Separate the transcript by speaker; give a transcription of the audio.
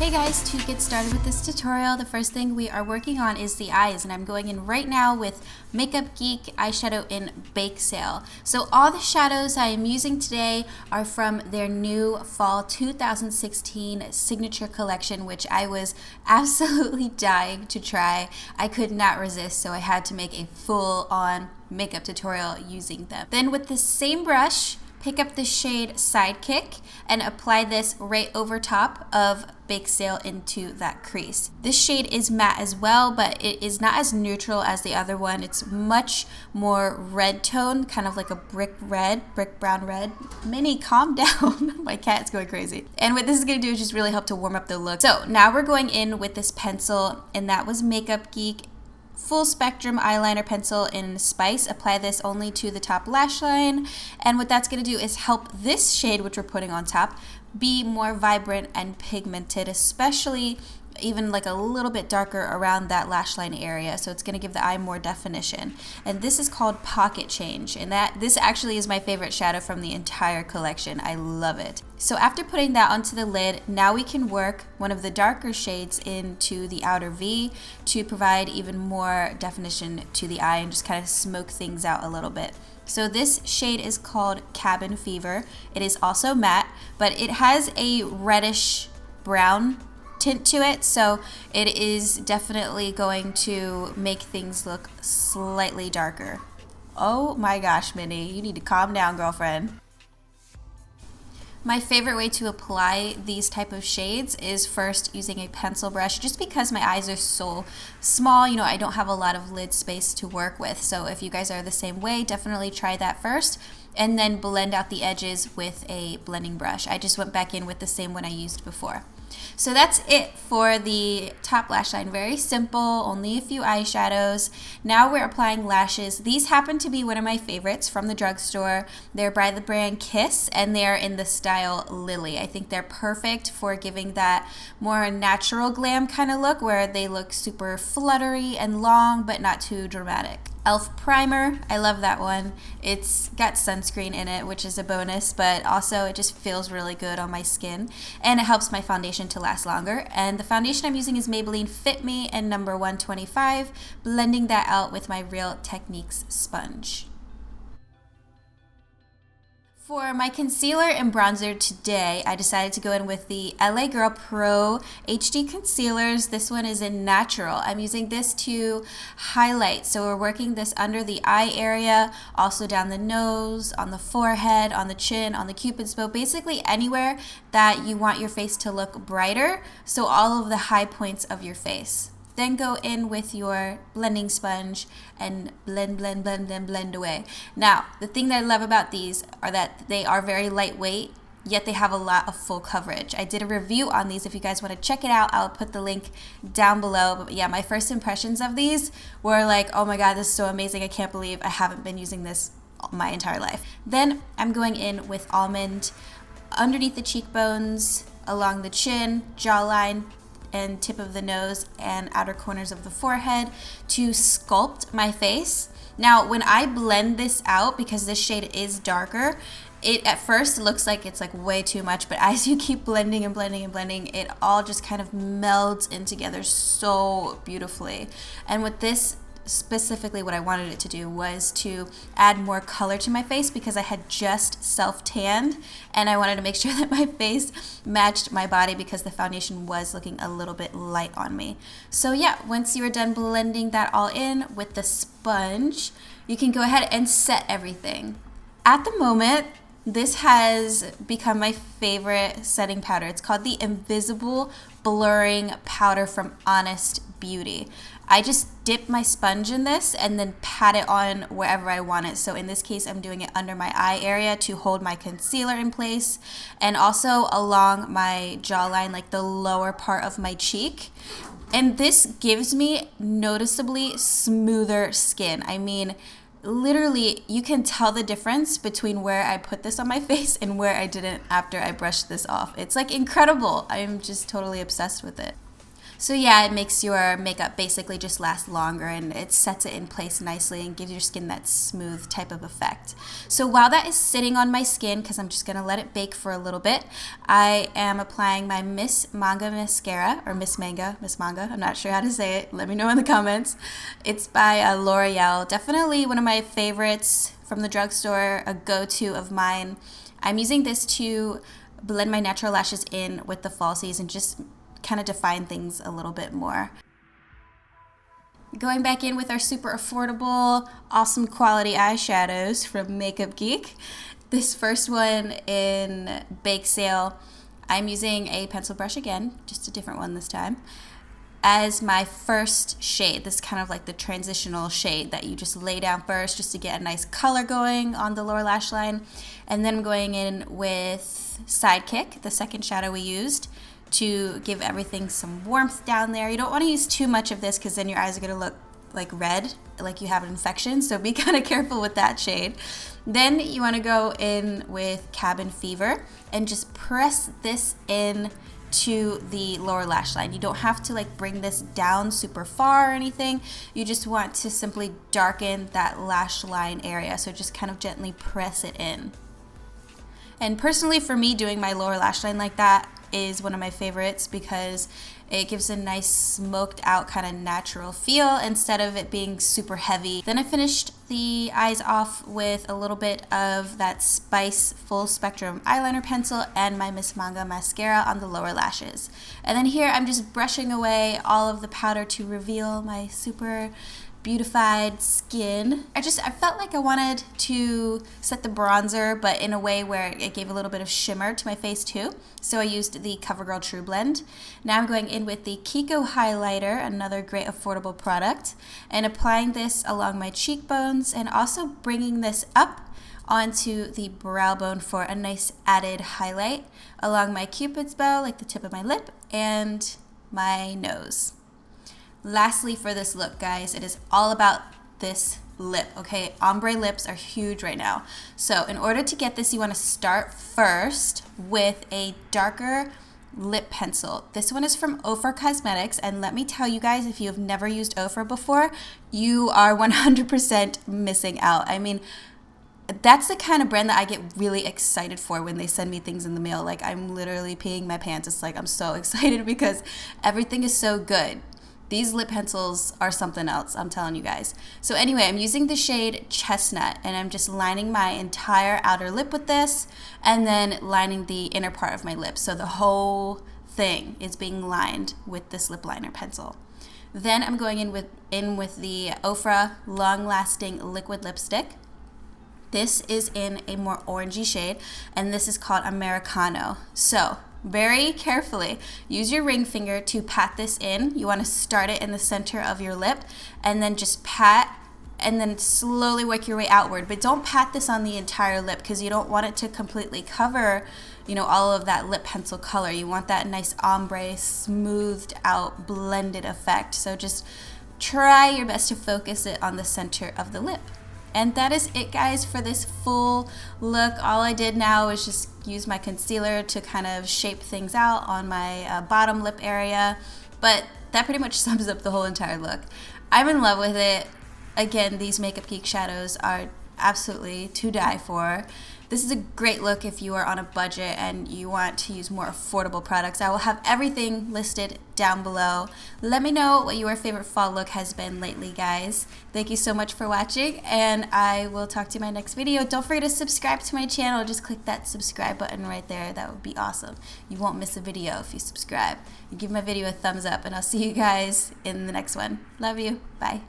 Speaker 1: Hey guys, to get started with this tutorial, the first thing we are working on is the eyes, and I'm going in right now with Makeup Geek eyeshadow in Bake Sale. So all the shadows I am using today are from their new fall 2016 signature collection, which I was absolutely dying to try. I could not resist, so I had to make a full-on makeup tutorial using them. Then with the same brush, pick up the shade Sidekick and apply this right over top of Bake Sale into that crease. This shade is matte as well, but it is not as neutral as the other one. It's much more red tone, kind of like a brick brown red. Minnie, calm down. My cat's going crazy. And what this is gonna do is just really help to warm up the look. So now we're going in with this pencil, and that was Makeup Geek Full Spectrum Eyeliner Pencil in Spice. Apply this only to the top lash line, and what that's going to do is help this shade, which we're putting on top, be more vibrant and pigmented, especially even like a little bit darker around that lash line area. So it's going to give the eye more definition. And this is called Pocket Change, and this actually is my favorite shadow from the entire collection. I love it. So after putting that onto the lid, now we can work one of the darker shades into the outer V to provide even more definition to the eye and just kind of smoke things out a little bit. So this shade is called Cabin Fever. It is also matte, but it has a reddish brown tint to it, so it is definitely going to make things look slightly darker. Oh my gosh, Minnie, you need to calm down, girlfriend. My favorite way to apply these type of shades is first using a pencil brush, just because my eyes are so small, you know, I don't have a lot of lid space to work with. So if you guys are the same way, definitely try that first, and then blend out the edges with a blending brush. I just went back in with the same one I used before. So that's it for the top lash line. Very simple, only a few eyeshadows. Now we're applying lashes. These happen to be one of my favorites from the drugstore. They're by the brand Kiss, and they're in the style Lily. I think they're perfect for giving that more natural glam kind of look, where they look super fluttery and long, but not too dramatic. Elf primer, I love that one. It's got sunscreen in it, which is a bonus, but also it just feels really good on my skin, and it helps my foundation to last longer. And the foundation I'm using is Maybelline Fit Me in number 125, blending that out with my Real Techniques sponge. For my concealer and bronzer today, I decided to go in with the LA Girl Pro HD Concealers. This one is in Natural. I'm using this to highlight. So we're working this under the eye area, also down the nose, on the forehead, on the chin, on the cupid's bow, basically anywhere that you want your face to look brighter. So all of the high points of your face. Then go in with your blending sponge and blend away. Now, the thing that I love about these are that they are very lightweight, yet they have a lot of full coverage. I did a review on these. If you guys want to check it out, I'll put the link down below. But yeah, my first impressions of these were like, oh my God, this is so amazing. I can't believe I haven't been using this my entire life. Then I'm going in with Almond underneath the cheekbones, along the chin, jawline, and tip of the nose and outer corners of the forehead to sculpt my face. Now, when I blend this out, because this shade is darker, it at first looks like it's like way too much, but as you keep blending and blending and blending, it all just kind of melds in together so beautifully. And with this specifically, what I wanted it to do was to add more color to my face, because I had just self-tanned and I wanted to make sure that my face matched my body, because the foundation was looking a little bit light on me. So yeah, once you are done blending that all in with the sponge, you can go ahead and set everything. At the moment, this has become my favorite setting powder. It's called the Invisible Blurring Powder from Honest Beauty. I just dip my sponge in this and then pat it on wherever I want it. So in this case, I'm doing it under my eye area to hold my concealer in place, and also along my jawline, like the lower part of my cheek. And this gives me noticeably smoother skin. I mean, literally, you can tell the difference between where I put this on my face and where I didn't after I brushed this off. It's like incredible. I'm just totally obsessed with it. So yeah, it makes your makeup basically just last longer, and it sets it in place nicely and gives your skin that smooth type of effect. So while that is sitting on my skin, because I'm just going to let it bake for a little bit, I am applying my Miss Manga mascara, or Miss Manga, I'm not sure how to say it. Let me know in the comments. It's by L'Oreal. Definitely one of my favorites from the drugstore, a go-to of mine. I'm using this to blend my natural lashes in with the falsies and just kind of define things a little bit more. Going back in with our super affordable, awesome quality eyeshadows from Makeup Geek. This first one in Bake Sale, I'm using a pencil brush again, just a different one this time, as my first shade. This is kind of like the transitional shade that you just lay down first just to get a nice color going on the lower lash line. And then I'm going in with Sidekick, the second shadow we used, to give everything some warmth down there. You don't want to use too much of this because then your eyes are going to look like red, like you have an infection, so be kind of careful with that shade. Then you want to go in with Cabin Fever and just press this in to the lower lash line. You don't have to like bring this down super far or anything. You just want to simply darken that lash line area, so just kind of gently press it in. And personally for me, doing my lower lash line like that is one of my favorites because it gives a nice smoked out kind of natural feel instead of it being super heavy. Then I finished the eyes off with a little bit of that Spice Full Spectrum eyeliner pencil and my Miss Manga mascara on the lower lashes. And then here I'm just brushing away all of the powder to reveal my super beautified skin. I felt like I wanted to set the bronzer, but in a way where it gave a little bit of shimmer to my face too. So I used the CoverGirl True Blend. Now I'm going in with the Kiko highlighter, another great affordable product, and applying this along my cheekbones and also bringing this up onto the brow bone for a nice added highlight along my Cupid's bow, like the tip of my lip, and my nose. Lastly for this look, guys, it is all about this lip, okay? Ombre lips are huge right now. So in order to get this, you want to start first with a darker lip pencil. This one is from OFRA Cosmetics, and let me tell you guys, if you have never used OFRA before, you are 100% missing out. I mean, that's the kind of brand that I get really excited for when they send me things in the mail. Like, I'm literally peeing my pants. It's like I'm so excited because everything is so good. These lip pencils are something else, I'm telling you guys. So anyway, I'm using the shade Chestnut, and I'm just lining my entire outer lip with this, and then lining the inner part of my lip. So the whole thing is being lined with this lip liner pencil. Then I'm going in with the OFRA Long Lasting Liquid Lipstick. This is in a more orangey shade, and this is called Americano. So very carefully, use your ring finger to pat this in. You want to start it in the center of your lip and then just pat and then slowly work your way outward. But don't pat this on the entire lip because you don't want it to completely cover, you know, all of that lip pencil color. You want that nice ombre, smoothed out, blended effect. So just try your best to focus it on the center of the lip. And that is it, guys, for this full look. All I did now is just use my concealer to kind of shape things out on my bottom lip area. But that pretty much sums up the whole entire look. I'm in love with it. Again, these Makeup Geek shadows are absolutely to die for. This is a great look if you are on a budget and you want to use more affordable products. I will have everything listed down below. Let me know what your favorite fall look has been lately, guys. Thank you so much for watching, and I will talk to you in my next video. Don't forget to subscribe to my channel. Just click that subscribe button right there. That would be awesome. You won't miss a video if you subscribe. You give my video a thumbs up, and I'll see you guys in the next one. Love you. Bye.